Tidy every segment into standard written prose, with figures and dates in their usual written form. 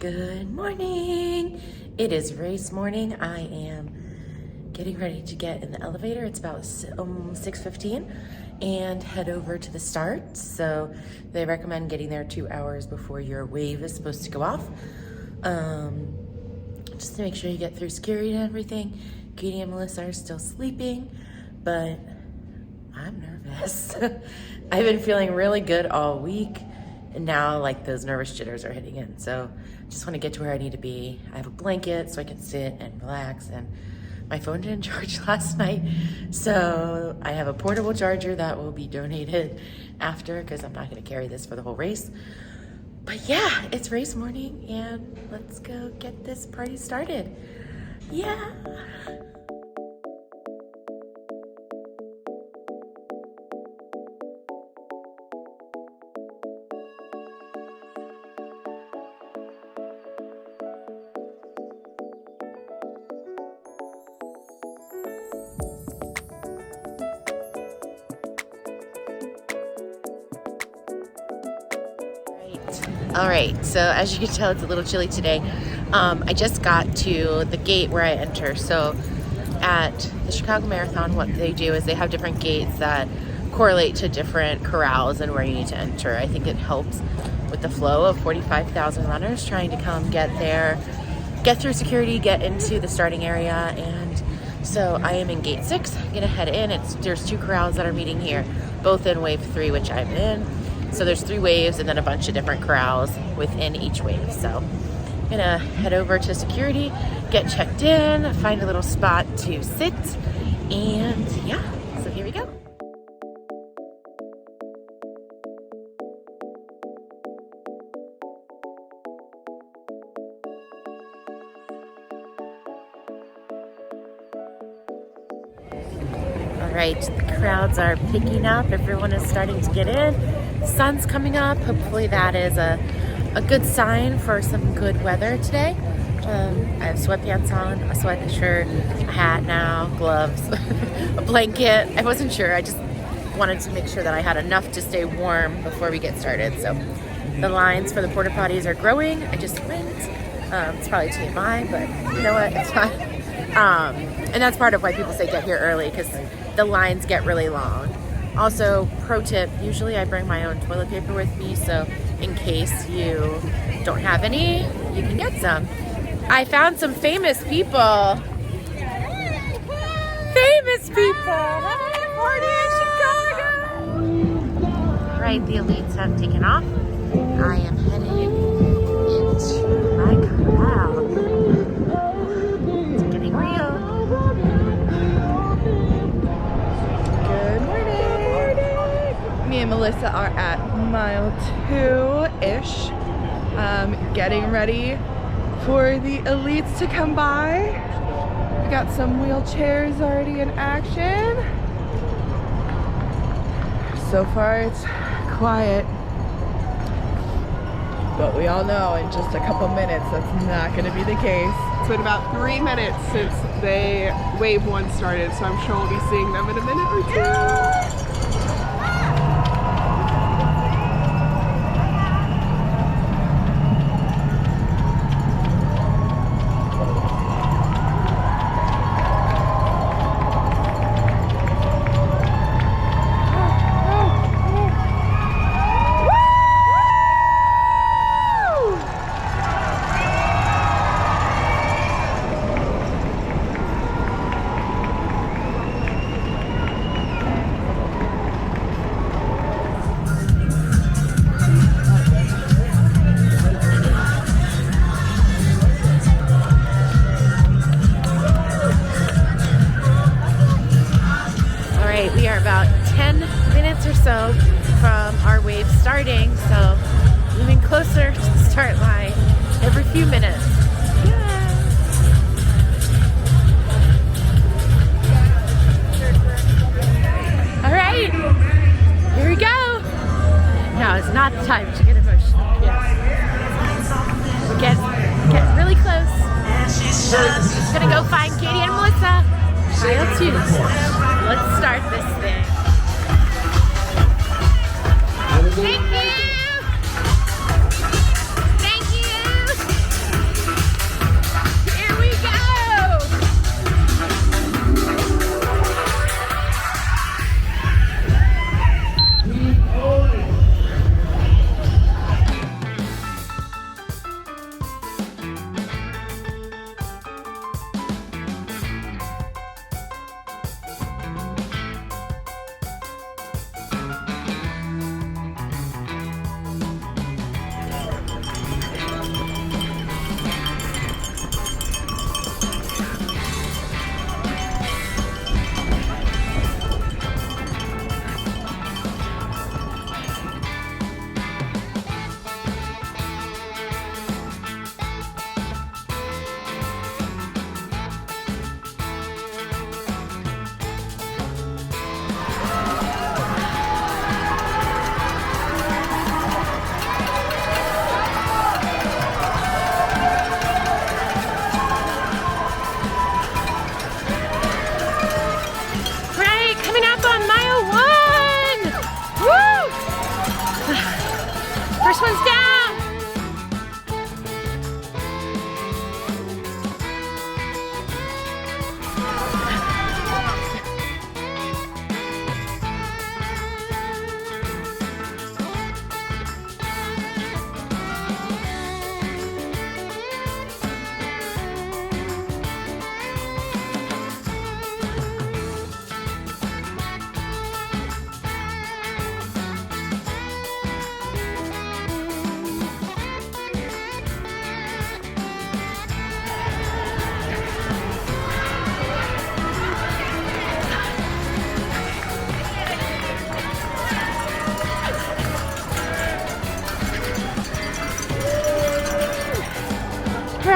Good morning. It is race morning. I am getting ready to get in the elevator. It's about 6:15 and head over to the start. So they recommend getting there 2 hours before your wave is supposed to go off. Just to make sure you get through security and everything. Katie and Melissa are still sleeping, but I'm nervous. I've been feeling really good all week. And now like those nervous jitters are hitting in. So just want to get to where I need to be. I have a blanket so I can sit and relax, and my phone didn't charge last night. So I have a portable charger that will be donated after because I'm not going to carry this for the whole race. But yeah, it's race morning and let's go get this party started. Yeah. All right, so as you can tell, it's a little chilly today. I just got to the gate where I enter. So at the Chicago Marathon, what they do is they have different gates that correlate to different corrals and where you need to enter. I think it helps with the flow of 45,000 runners trying to come get there, get through security, get into the starting area. And so I am in gate 6. I'm gonna head in. There's 2 corrals that are meeting here, both in wave 3, which I'm in. So there's 3 waves and then a bunch of different corrals within each wave. So I'm gonna head over to security, get checked in, find a little spot to sit, and yeah, so here we go. All right, the crowds are picking up. Everyone is starting to get in. The sun's coming up. Hopefully that is a good sign for some good weather today. I have sweatpants on, a sweatshirt, a hat now, gloves, a blanket. I wasn't sure. I just wanted to make sure that I had enough to stay warm before we get started. So the lines for the porta potties are growing. I just went. It's probably TMI, but you know what? It's fine. And that's part of why people say get here early, because the lines get really long. Also, pro tip, usually I bring my own toilet paper with me, so in case you don't have any, you can get some. I found some famous people. Famous people! Party in Chicago! Right, the elites have taken off. I am heading into my crowd. It's getting real. Me and Melissa are at mile 2-ish, getting ready for the elites to come by. We got some wheelchairs already in action. So far it's quiet, but we all know in just a couple minutes that's not going to be the case. It's been about 3 minutes since wave 1 started, so I'm sure we'll be seeing them in a minute or 2. Yeah. We are about 10 minutes or so from our wave starting, so moving closer to the start line every few minutes. Yeah. All right, here we go. Now is not the time to get emotional. We're getting really close. Just gonna go find Katie and Melissa. Mile 2. Let's start this thing. Thank you! Thank you!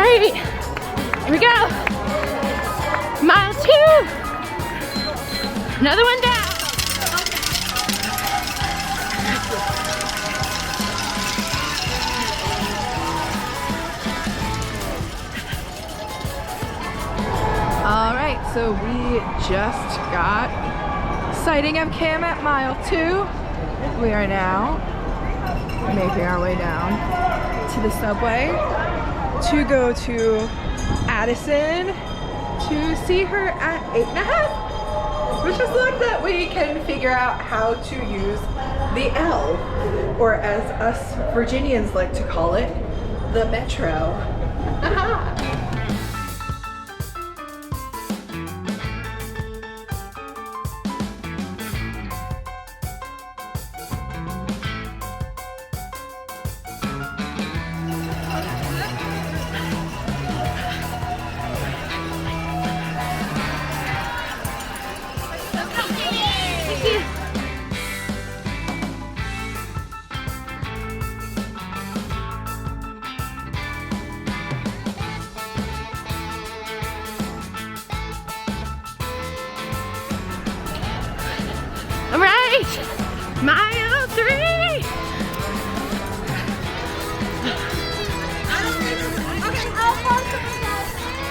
right, here we go. Mile 2. Another one down. All right, so we just got sighting of Kim at mile 2. We are now making our way down to the subway to go to Addison to see her at 8.5. Wish us luck that we can figure out how to use the L, or as us Virginians like to call it, the Metro. All right, mile 3.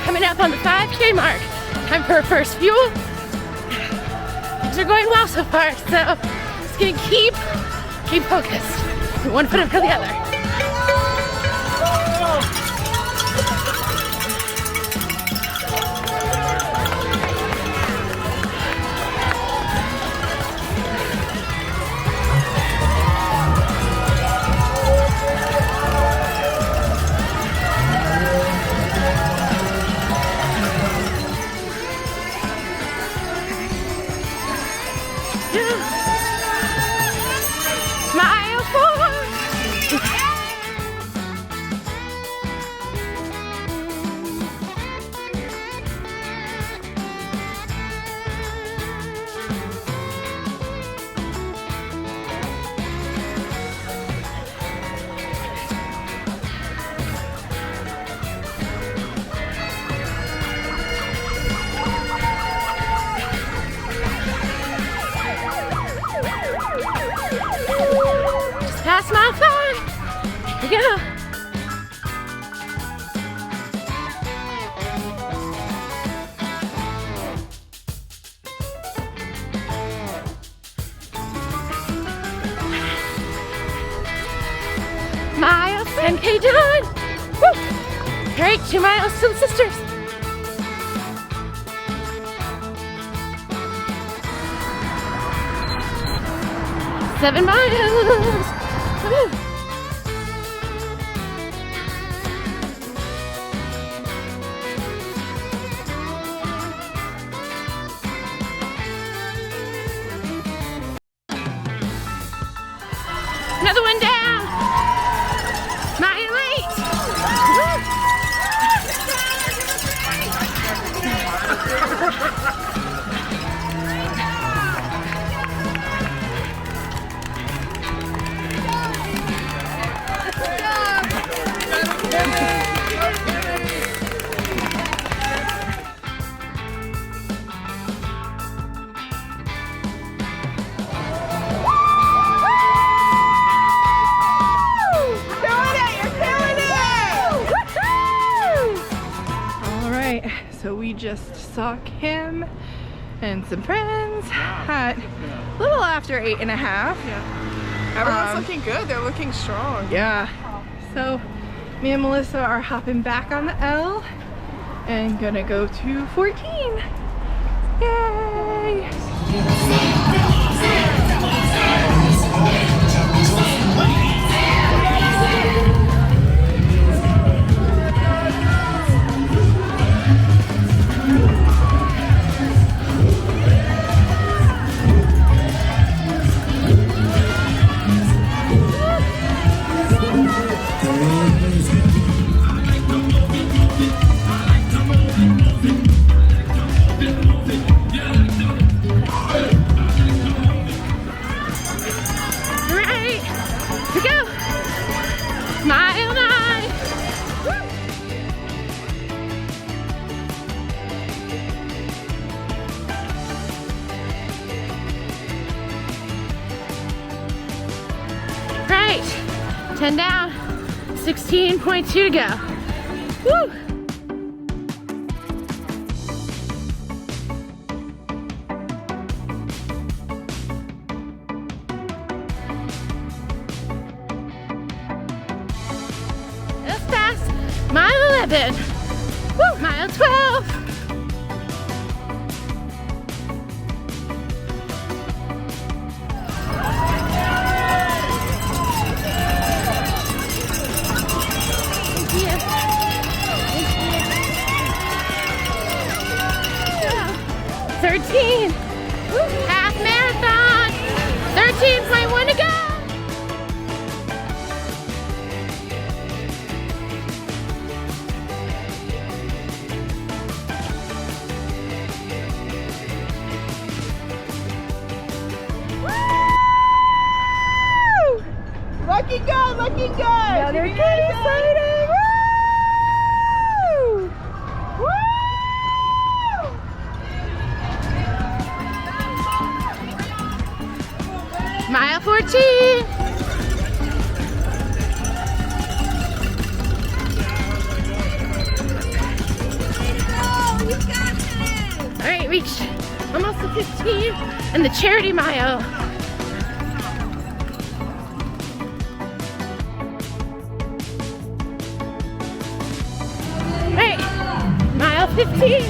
Coming up on the 5K mark. Time for our first fuel. Things are going well so far, so just gonna keep focused. One foot in front of the other. Mile 4. Just past mile 5. Here we go. Miles, 10K done. Woo. All right, 2 miles to the sisters. Seven miles. Woo. Another one down. Mile 8. So we just saw Kim and some friends at a little after 8.5. Yeah. Everyone's looking good. They're looking strong. Yeah. So me and Melissa are hopping back on the L and gonna go to 14. Yay! 10 down, 16.2 to go. Woo! That's fast. Mile 11. Woo! Mile 12. Half marathon, 13.1 to go. Woo! Lucky good, lucky good. Another good exciting. Woo! Woo! Mile 14. All right, reached almost to 15 and the charity mile. All right, mile 15.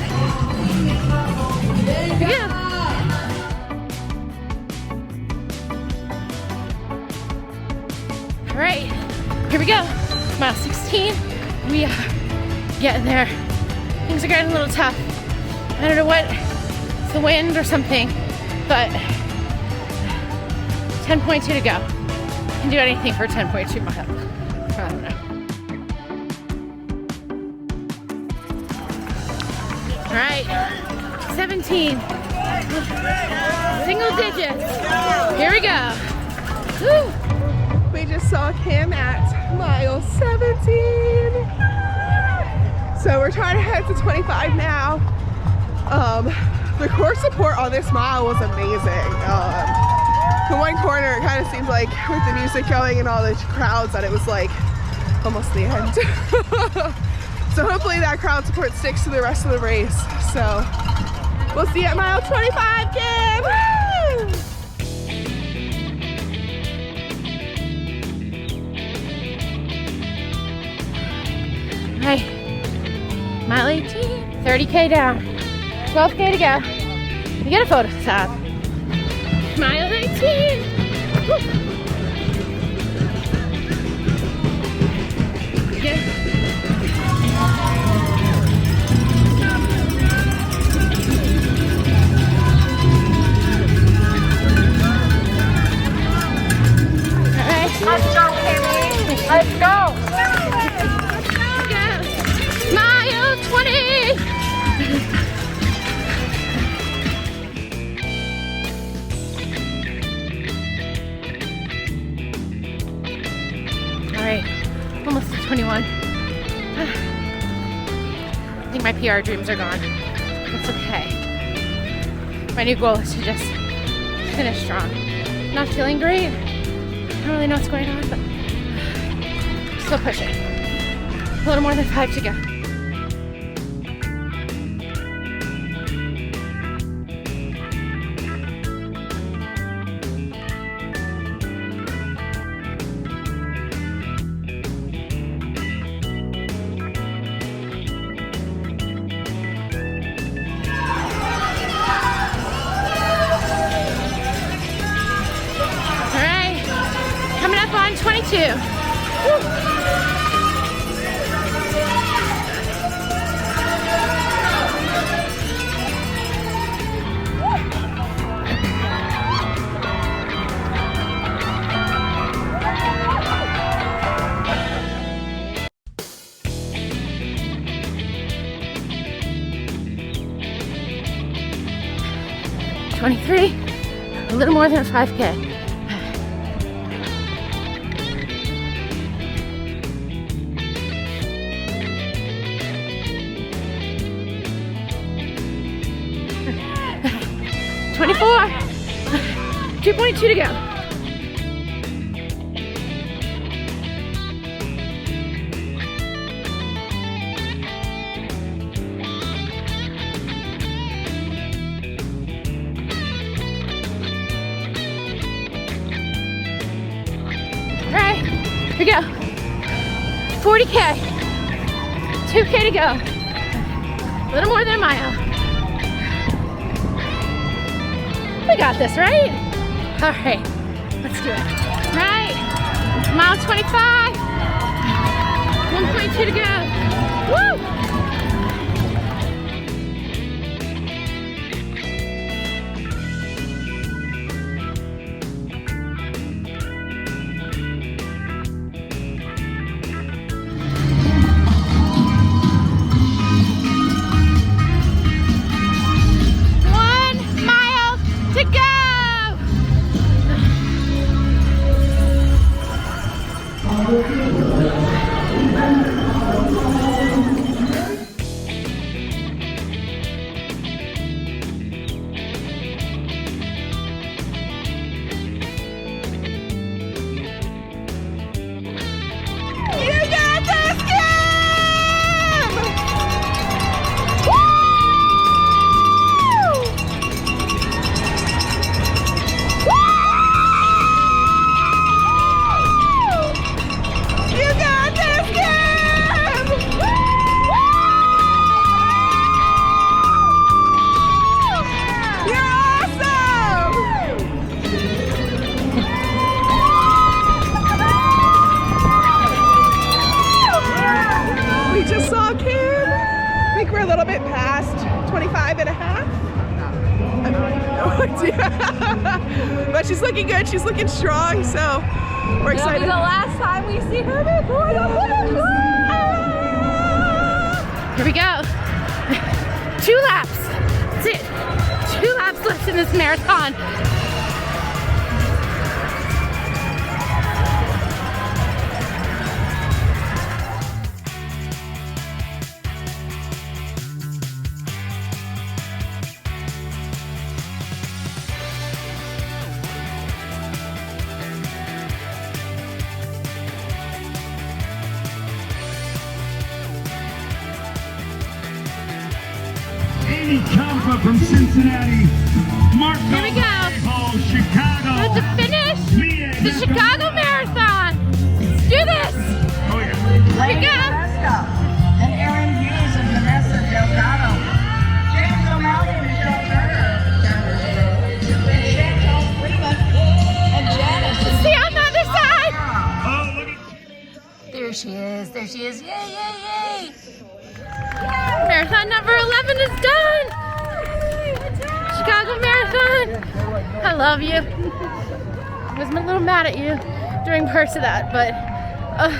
Here we go. All right, here we go. Mile 16. We are getting there. Things are getting a little tough. I don't know what, it's the wind or something, but 10.2 to go. Can do anything for 10.2 miles. I don't know. All right, 17. Single digits. Here we go. Woo. We just saw Kim at mile 17. So we're trying to head to 25 now. The core support on this mile was amazing. The one corner, it kind of seemed like with the music going and all the crowds that it was like almost the end. So hopefully that crowd support sticks to the rest of the race. So we'll see you at mile 25, Kim. Woo! Right, mile 18, 30K down, 12K to go. You get a photo stop. Mile 19. Woo. Yeah. All right. Let's go, Kimmy. Let's go. Mile 20. All right, almost to 21. I think my PR dreams are gone. That's okay. My new goal is to just finish strong. Not feeling great. I don't really know what's going on, but still pushing. A little more than 5 to go. All right, coming up on 22. Woo. 23, a little more than 5K. $24, 2.2 to go. go. 40K. 2K to go. A little more than a mile. We got this, right? All right, let's do it. Right, mile 25. 1.2 to go. Woo! But she's looking good, she's looking strong, so we're excited. It'll be the last time we see her before the finish. Here we go. 2 laps. That's it. 2 laps left in this marathon. Kampa from Cincinnati, Mark Here we go. Chicago. At the finish, the Chicago Marathon. Let's do this. Oh yeah. Here we go. And Aaron Hughes and Vanessa Delgado. James O'Malley and Michelle Turner. And Chantal Freeman and Janice. See on the other side. Oh, look at There she is. There she is. Yay, yay, yay. Marathon number 11 is done. Chicago Marathon. I love you. I was a little mad at you during parts of that, but I'm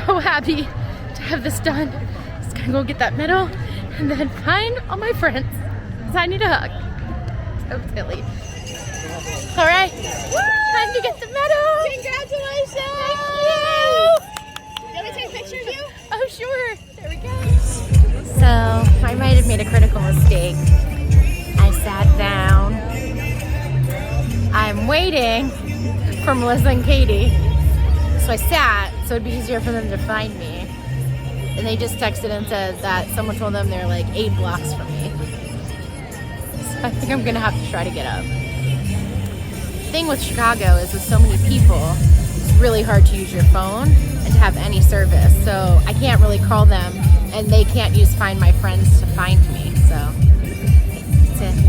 so happy to have this done. Just gonna go get that medal and then find all my friends because I need a hug. So silly. All right, time to get the medal. Congratulations! Thank you. Can we take pictures of you? Oh, sure. There we go. So I might have made a critical mistake. I sat down. I'm waiting for Melissa and Katie. So I sat, so it'd be easier for them to find me. And they just texted and said that someone told them they're like 8 blocks from me. So I think I'm gonna have to try to get up. The thing with Chicago is with so many people, it's really hard to use your phone and to have any service. So I can't really call them and they can't use Find My Friends to find me. So it's an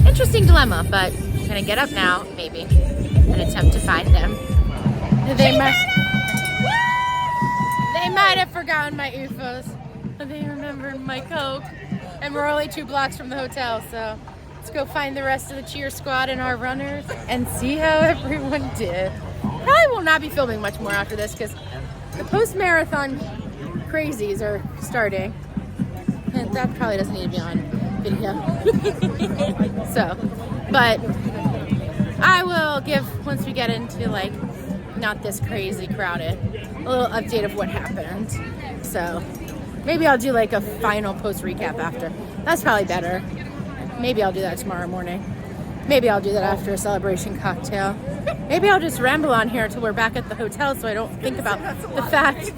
interesting dilemma, but I'm gonna get up now, maybe, and attempt to find them. They might have forgotten my UFOs, but they remembered my Coke. And we're only 2 blocks from the hotel, so let's go find the rest of the cheer squad and our runners and see how everyone did. Probably will not be filming much more after this because the post-marathon crazies are starting. And that probably doesn't need to be on video. So, but I will give, once we get into like not this crazy crowded, a little update of what happened. So maybe I'll do like a final post recap after. That's probably better. Maybe I'll do that tomorrow morning. Maybe I'll do that after a celebration cocktail. Maybe I'll just ramble on here until we're back at the hotel so I don't think about the fact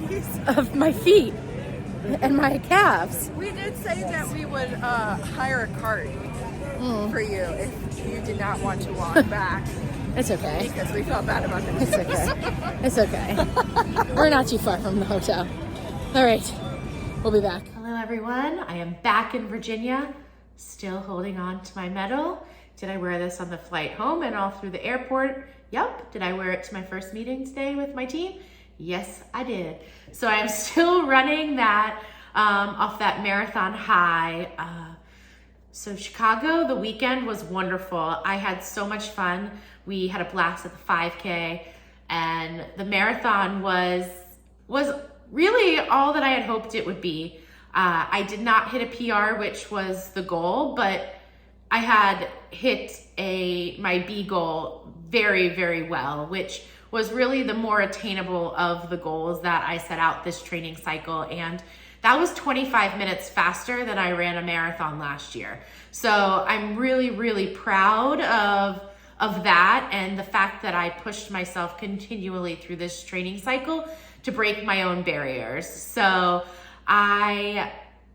of my feet and my calves. We did say that we would hire a cart for you if you did not want to walk back. It's okay. because we felt bad about the It's okay. It's okay. We're not too far from the hotel. All right, we'll be back. Hello everyone, I am back in Virginia, still holding on to my medal. Did I wear this on the flight home and all through the airport? Yep. Did I wear it to my first meeting today with my team? Yes, I did. So I'm still running that off that marathon high. So Chicago, the weekend was wonderful. I had so much fun. We had a blast at the 5K, and the marathon was really all that I had hoped it would be. I did not hit a PR, which was the goal, but I had hit my B goal very, very well, which was really the more attainable of the goals that I set out this training cycle. And that was 25 minutes faster than I ran a marathon last year. So I'm really, really proud of that, and the fact that I pushed myself continually through this training cycle to break my own barriers. So I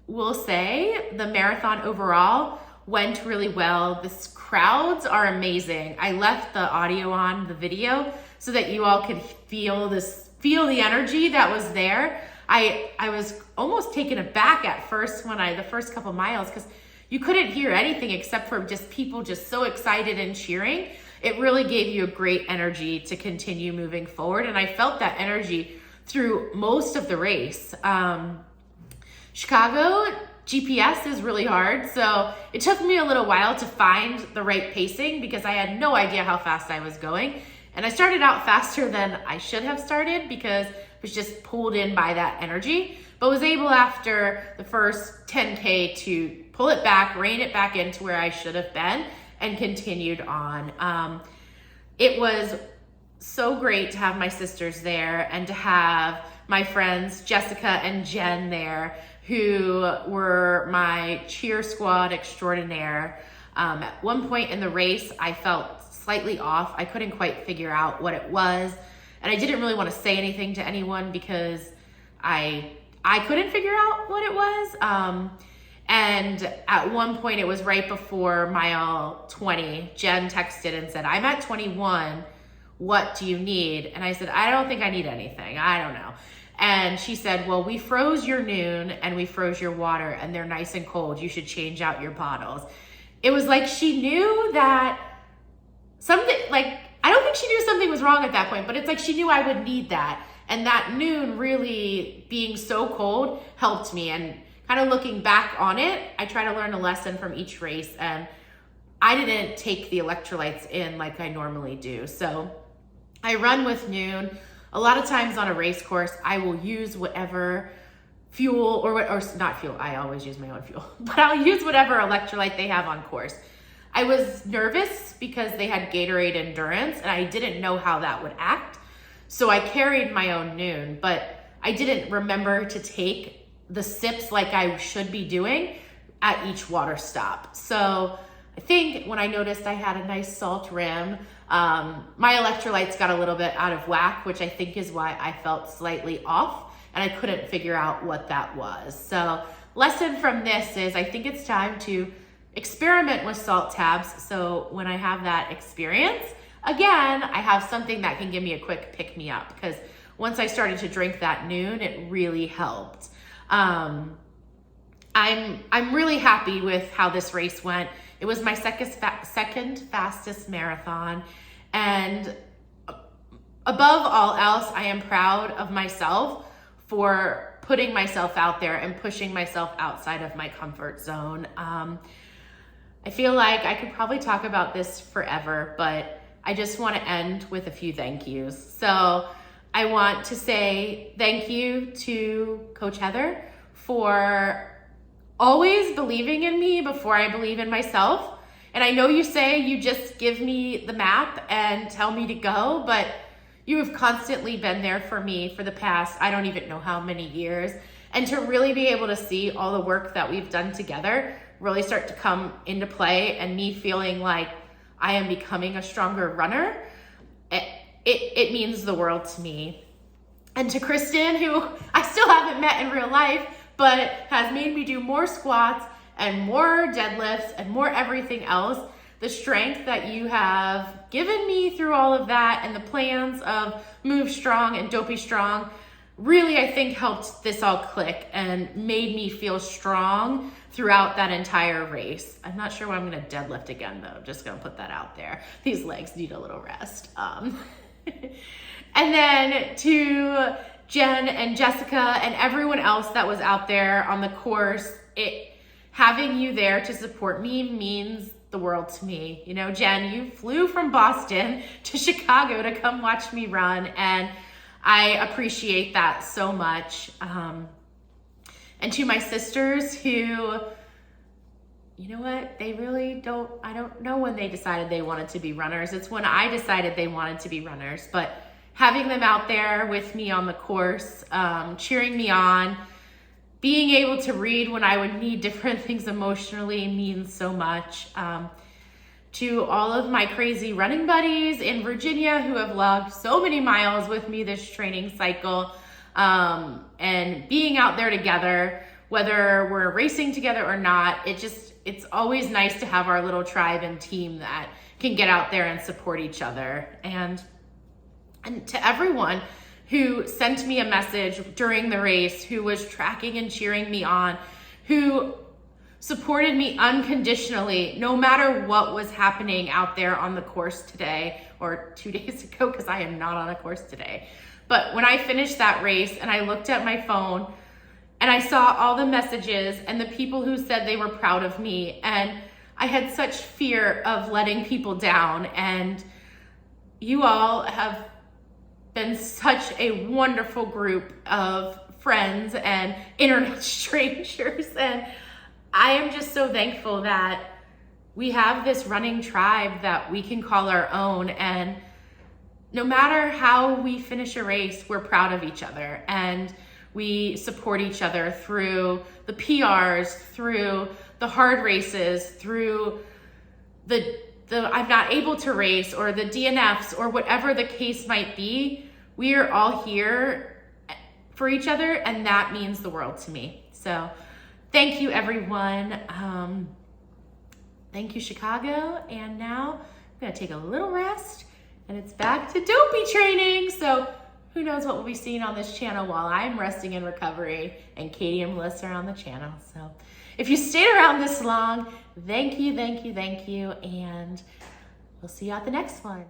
will say the marathon overall went really well. The crowds are amazing. I left the audio on the video so that you all could feel the energy that was there. I was almost taken aback at first the first couple miles, because you couldn't hear anything except for just people just so excited and cheering. It really gave you a great energy to continue moving forward, and I felt that energy through most of the race. Chicago, GPS is really hard, so it took me a little while to find the right pacing because I had no idea how fast I was going. And I started out faster than I should have started because I was just pulled in by that energy, but was able after the first 10K to pull it back, rein it back into where I should have been, and continued on. It was so great to have my sisters there and to have my friends Jessica and Jen there, who were my cheer squad extraordinaire. At one point in the race, I felt slightly off. I couldn't quite figure out what it was, and I didn't really want to say anything to anyone because I couldn't figure out what it was. And at one point, it was right before mile 20, Jen texted and said, "I'm at 21. What do you need?" And I said, "I don't think I need anything. I don't know." And she said, "Well, we froze your Noon and we froze your water, and they're nice and cold. You should change out your bottles." It was like she knew that something, like, I don't think she knew something was wrong at that point, but it's like she knew I would need that. And that Noon really being so cold helped me. And kind of looking back on it, I try to learn a lesson from each race, and I didn't take the electrolytes in like I normally do. So I run with Noon. A lot of times on a race course, I will use whatever fuel, or not fuel, I always use my own fuel, but I'll use whatever electrolyte they have on course. I was nervous because they had Gatorade Endurance, and I didn't know how that would act. So I carried my own Noon, but I didn't remember to take the sips like I should be doing at each water stop. So I think when I noticed I had a nice salt rim, my electrolytes got a little bit out of whack, which I think is why I felt slightly off, and I couldn't figure out what that was. So lesson from this is I think it's time to experiment with salt tabs. So when I have that experience, again, I have something that can give me a quick pick me up, because once I started to drink that Noon, it really helped. I'm really happy with how this race went. It was my second fastest marathon, and above all else, I am proud of myself for putting myself out there and pushing myself outside of my comfort zone. I feel like I could probably talk about this forever, but I just want to end with a few thank yous. So I want to say thank you to Coach Heather for always believing in me before I believe in myself. And I know you say you just give me the map and tell me to go, but you have constantly been there for me for the past, I don't even know how many years. And to really be able to see all the work that we've done together really start to come into play, and me feeling like I am becoming a stronger runner, it means the world to me. And to Kristen, who I still haven't met in real life, but has made me do more squats and more deadlifts and more everything else, the strength that you have given me through all of that, and the plans of Move Strong and Dopey Strong really, I think, helped this all click and made me feel strong throughout that entire race. I'm not sure when I'm gonna deadlift again though, just gonna put that out there. These legs need a little rest. And then to Jen and Jessica and everyone else that was out there on the course, having you there to support me means the world to me. You know, Jen, you flew from Boston to Chicago to come watch me run, and I appreciate that so much. And to my sisters who, you know what, they really I don't know when they decided they wanted to be runners. It's when I decided they wanted to be runners. But having them out there with me on the course, cheering me on, being able to read when I would need different things emotionally means so much. To all of my crazy running buddies in Virginia who have logged so many miles with me this training cycle, and being out there together, whether we're racing together or not, it's always nice to have our little tribe and team that can get out there and support each other. And to everyone who sent me a message during the race, who was tracking and cheering me on, who supported me unconditionally, no matter what was happening out there on the course today or 2 days ago, because I am not on a course today. But when I finished that race and I looked at my phone and I saw all the messages and the people who said they were proud of me, and I had such fear of letting people down, and you all have been such a wonderful group of friends and internet strangers, and I am just so thankful that we have this running tribe that we can call our own, and no matter how we finish a race, we're proud of each other, and we support each other through the PRs, through the hard races, through the I'm not able to race, or the DNFs, or whatever the case might be. We are all here for each other, and that means the world to me. So thank you, everyone. Thank you, Chicago. And now I'm gonna take a little rest, and it's back to dopey training. So who knows what we'll be seeing on this channel while I'm resting in recovery, and Katie and Melissa are on the channel. So if you stayed around this long, thank you, and we'll see you at the next one.